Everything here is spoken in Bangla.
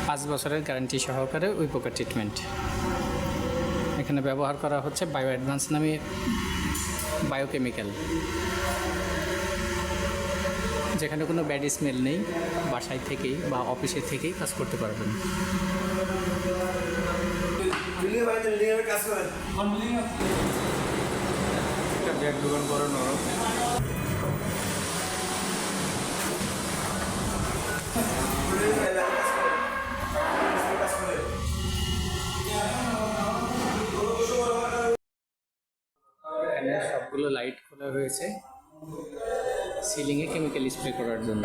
5 বছরের গ্যারান্টি সহকারে উই পোকা ট্রিটমেন্ট। এখানে ব্যবহার করা হচ্ছে বায়ো অ্যাডভান্স নামে বায়োকেমিক্যাল, যেখানে কোনো ব্যাড স্মেল নেই। বাসায় থেকেই বা অফিসে থেকেই কাজ করতে পারবেন। দোকান বড় নরম। এখানে সবগুলো লাইট খোলা হয়েছে সিলিংয়ে কেমিক্যাল স্প্রে করার জন্য।